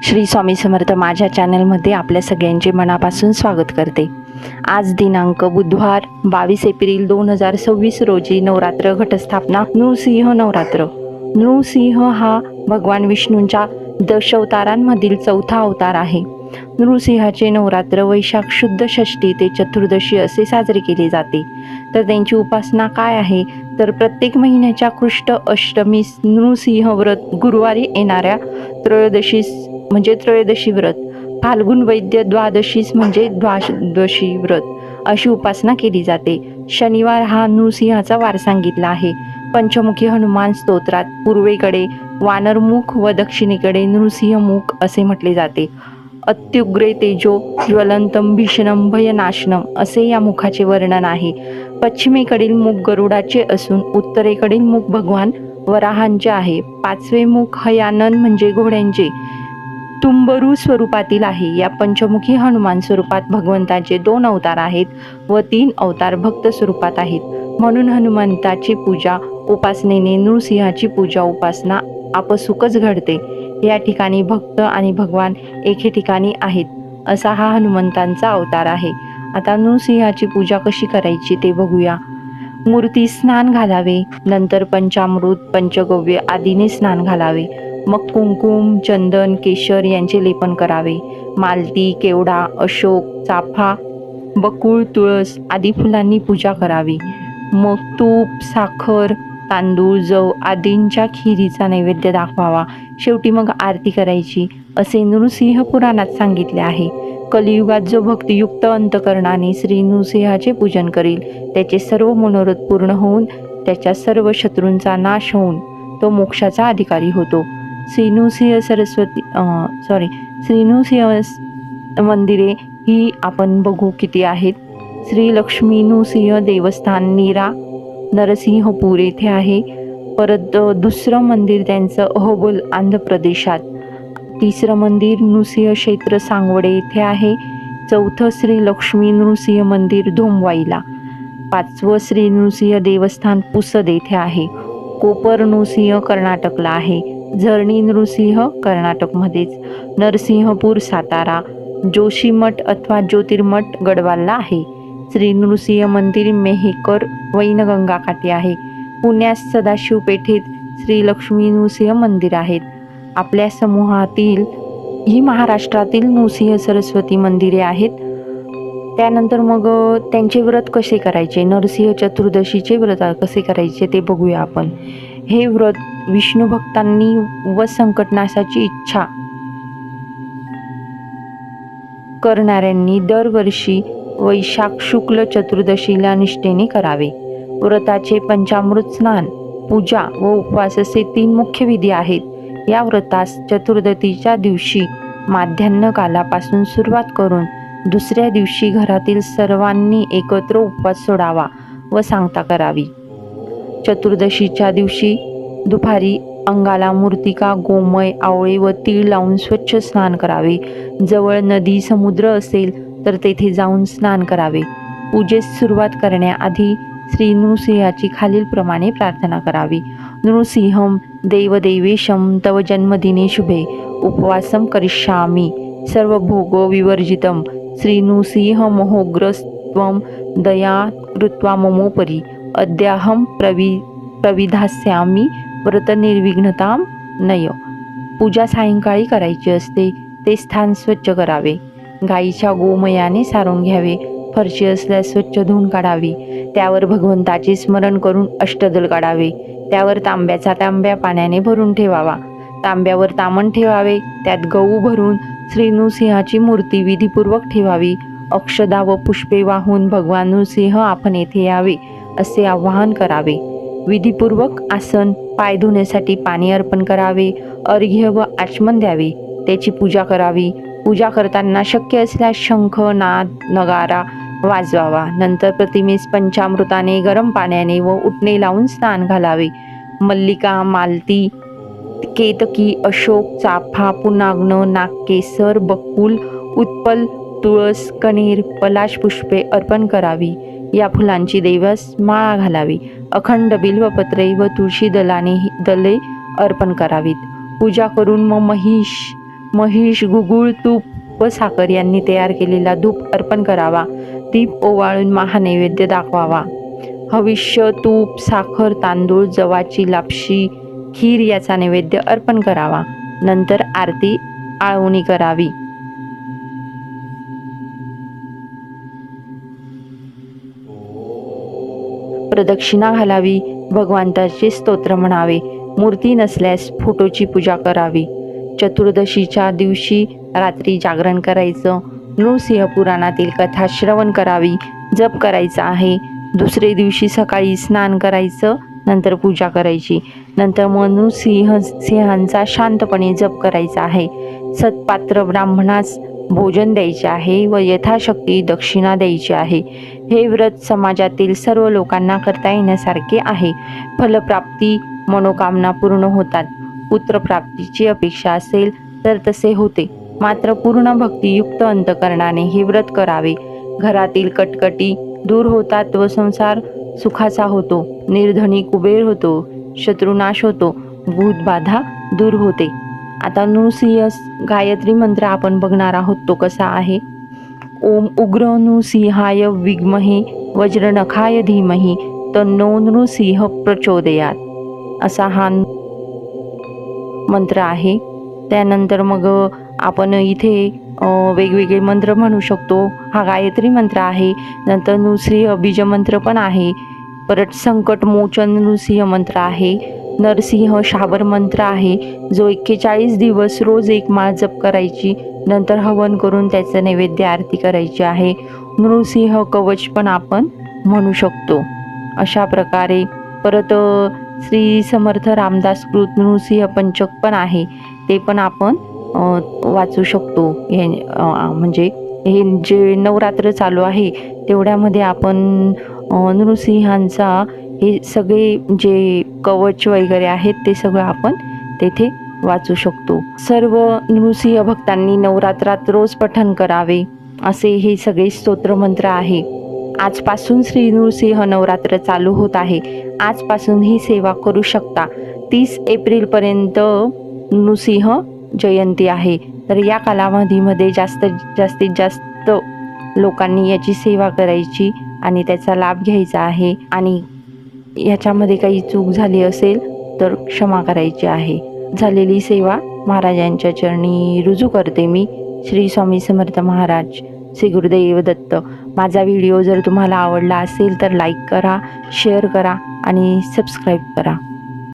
श्री स्वामी समर्थ माझ्या चॅनलमध्ये आपल्या सगळ्यांचे मनापासून स्वागत करते। आज दिनांक बुधवार 22 एप्रिल 2026 रोजी नवरात्र घटस्थापना नृसिंह नवरात्र। नृसिंह हा भगवान विष्णूंच्या दशावतारांमधील चौथा अवतार आहे। नृसिंहाचे नवरात्र वैशाख शुद्ध षष्ठी ते चतुर्दशी असे साजरे केले जाते। तर त्यांची उपासना काय आहे तर प्रत्येक महिन्याच्या कृष्ण अष्टमीस नृसिंह व्रत, गुरुवारी येणाऱ्या त्रयोदशीस म्हणजे त्रयोदशी व्रत, फाल्गुन वैद्य द्वादशीस म्हणजे द्वादशी व्रत अशी उपासना केली जाते। शनिवार हा नृसिंहाचा वार सांगितला आहे। पंचमुखी हनुमान स्तोत्रात पूर्वेकडे वानरमुख व दक्षिणेकडे नृसिंहमुख असे म्हटले जाते। अत्युग्रे तेजो ज्वलंतम भीषणम भयनाशनम असे या मुखाचे वर्णन आहे। पश्चिमेकडील मुख गरुडाचे असून उत्तरेकडील मुख भगवान वराहांचे आहे। पाचवे मुख हयानन म्हणजे घोड्यांचे तुंबरू स्वरूपातील आहे। या पंचमुखी हनुमान स्वरूपात भगवंताचे 2 अवतार आहेत व 3 अवतार भक्त स्वरूपात आहेत। म्हणून हनुमंताची पूजा उपासनेने नृसिंहाची पूजा उपासना आपसुकच घडते। या ठिकाणी भक्त आणि भगवान एके ठिकाणी आहेत असा हा हनुमंतांचा अवतार आहे। आता नृसिंहाची पूजा कशी करायची ते बघूया। मूर्ती स्नान घालावे, नंतर पंचामृत पंचगव्य आदीने स्नान घालावे, मग कुंकुम चंदन केशर यांचे लेपन करावे। मालती केवडा अशोक चाफा बकुळ तुळस आदी फुलांनी पूजा करावी। मग तूप साखर तांदूळ जव आदींच्या खिरीचा नैवेद्य दाखवावा। शेवटी मग आरती करायची असे नृसिंह पुराणात सांगितले आहे। कलियुगात जो भक्तियुक्त अंतकरणाने श्री नृसिंहाचे पूजन करील त्याचे सर्व मनोरथ पूर्ण होऊन त्याच्या सर्व शत्रूंचा नाश होऊन तो मोक्षाचा अधिकारी होतो। श्री नृसिंह मंदिरे ही आपण बघू किती आहेत। श्री लक्ष्मी नृसिंह देवस्थान नीरा नरसिंहपूर येथे आहे। परत दुसरं मंदिर त्यांचं अहोबल आंध्र प्रदेशात। तिसरं मंदिर नृसिंह क्षेत्र सांगवडे येथे आहे। चौथं श्री लक्ष्मी नृसिंह मंदिर धोमवाईला। 5वं श्री नृसिंह देवस्थान पुसद येथे आहे। कोपर नृसिंह कर्नाटकला आहे। झरणी नृसिंह कर्नाटकमध्येच। नरसिंहपूर सातारा। जोशीमठ अथवा ज्योतिर्मठ गडवालला आहे। श्री नृसिंह मंदिर मेहकर वैनगंगा काठी आहे। पुण्यात सदाशिव पेठेत श्री लक्ष्मी नृसिंह मंदिर आहेत। आपल्या समूहातील ही महाराष्ट्रातील नृसिंह सरस्वती मंदिरे आहेत। त्यानंतर मग त्यांचे व्रत कसे करायचे, नरसिंह चतुर्दशीचे व्रत कसे करायचे ते बघूया आपण। हे व्रत विष्णू भक्तांनी व संकटनाशाची इच्छा करणाऱ्यांनी दरवर्षी वैशाख शुक्ल चतुर्दशीला निष्ठेने करावे। व्रताचे पंचामृत स्नान पूजा व उपवास असे 3 मुख्य विधी आहेत। या व्रतास चतुर्दशीच्या दिवशी माध्यान्ह कालापासून सुरुवात करून दुसऱ्या दिवशी घरातील सर्वांनी एकत्र उपवास सोडावा व सांगता करावी। चतुर्दशीच्या दिवशी दुपारी अंगाला मूर्तिका गोमय आवळे व तीळ लावून स्वच्छ स्नान करावे। जवळ नदी समुद्र असेल तर तेथे जाऊन स्नान करावे। पूजेस सुरुवात करण्याआधी श्री नृसिंहाची खालीलप्रमाणे प्रार्थना करावी। नृसिंहम देवदेवेशम तव जन्मदिने शुभे उपवासम करिष्यामि सर्व भोग विवर्जितम श्री नृसिंह महोग्रस्त्वं दया कृत्वा ममोपरि अद्याहम प्रविधास्यामि व्रत निर्विघ्नताम नय। पूजा सायंकाळी करायची असते। ते स्थान स्वच्छ करावे। गाईच्या गोमयाने सारून घ्यावे। फरशी असल्यास स्वच्छ धुवून काढावी। त्यावर भगवंताचे स्मरण करून अष्टदल काढावे। त्यावर तांब्याचा तांब्या पाण्याने भरून ठेवावा। तांब्यावर तामण ठेवावे। त्यात गहू भरून श्री नृसिंहाची मूर्ती विधीपूर्वक ठेवावी। अक्षदा व पुष्पे वाहून भगवान नृसिंह आपण येथे यावे असे आवाहन करावे। विधीपूर्वक आसन पाय धुण्यासाठी पाणी अर्पण करावे। अर्घ्य व आचमन द्यावे। त्याची पूजा करावी। पूजा करताना शक्य असल्यास शंख नाद नगारा वाजवावा। नंतर प्रतिमेस पंचामृताने गरम पाण्याने व उटणे लावून स्नान घालावे। मल्लिका मालती केतकी अशोक चाफा पुनाग्न नागकेसर बकुल उत्पल तुळस कणेर पलाश पुष्पे अर्पण करावी। या फुलांची देवास माळा घालावी। अखंड बिल्वपत्रे व तुळशी दले अर्पण करावीत। पूजा करून मग महिष महिष, गुगुळ, तूप व साखर यांनी तयार केलेला धूप अर्पण करावा. दीप ओवाळून महानैवेद्य दाखवावा. हविष्य, तूप, साखर, तांदूळ, जवाची लापशी, खीर याचा नैवेद्य अर्पण करावा. नंतर आरती आळवणी करावी. प्रदक्षिणा घालावी. भगवंताचे स्तोत्र म्हणावे. मूर्ती नसल्यास फोटोची पूजा करावी. चतुर्दशीच्या दिवशी रात्री जागरण करायचं. नृसिंह पुराणातील कथा श्रवण करावी. जप करायचा आहे. दुसरे दिवशी सकाळी स्नान करायचं, नंतर पूजा करायची. नंतर सिंहांचा शांतपणे जप करायचा आहे. सत्पात्र ब्राह्मणास भोजन द्यायचे आहे व यथाशक्ती दक्षिणा द्यायची आहे. हे व्रत समाजातील सर्व लोकांना करता येण्यासारखे आहे. फलप्राप्ती, मनोकामना पूर्ण होतात. पुत्रप्राप्तीची अपेक्षा असेल तर तसे होते. मात्र पूर्ण भक्तियुक्त अंतकरणाने हे व्रत करावे. घरातील कटकटी दूर होतात व संसार सुखाचा होतो. निर्धनी कुबेर होतो. शत्रुनाश होतो. भूतबाधा दूर होते. आता नृसिंह गायत्री मंत्र आपण बघणार आहोत. तो कसा आहे? ओम उग्र नृसिंहाय विद्महे वज्रनखाय धीमहि तन्नो नृसिंह प्रचोदयात असा हा मंत्र आहे. त्यानंतर मग आपण इथे वेगवेगळे मंत्र म्हणू शकतो. हा गायत्री मंत्र आहे. नंतर नृसिंह बीज मंत्र पण आहे. परत संकट मोचन नृसिंह मंत्र आहे. नरसिंह शाबर मंत्र आहे, जो 41 दिवस रोज एक माळ जप करायची. नंतर हवन करून त्याचं नैवेद्य आरती करायची आहे. नृसिंह कवच पण आपण म्हणू शकतो. अशा प्रकारे परत श्री समर्थ रामदास कृत नृसिंह पंचक पण आहे. ते पण आपण वाचू शकतो. हे म्हणजे हे जे नवरात्र चालू आहे तेवढ्यामध्ये आपण नृसिंहांचा हे सगळे जे कवच वगैरे आहेत ते सगळं आपण तेथे वाचू शकतो. सर्व नृसिंह भक्तांनी नवरात्रात रोज पठण करावे असे हे सगळे स्तोत्र मंत्र आहे. आजपासून श्री नृसिंह नवरात्र चालू होत आहे. आजपासून ही सेवा करू शकता. 30 एप्रिलपर्यंत नृसिंह जयंती आहे. तर या कालावधीमध्ये जास्तीत जास्त लोकांनी याची सेवा करायची आणि त्याचा लाभ घ्यायचा आहे. आणि ह्याच्यामध्ये काही चूक झाली असेल तर क्षमा करायची आहे. झालेली सेवा महाराजांच्या चरणी रुजू करते मी. श्री स्वामी समर्थ महाराज. श्री गुरुदेव दत्त. माझा व्हिडिओ जर तुम्हाला आवडला असेल तर लाईक करा, शेअर करा आणि सबस्क्राईब करा.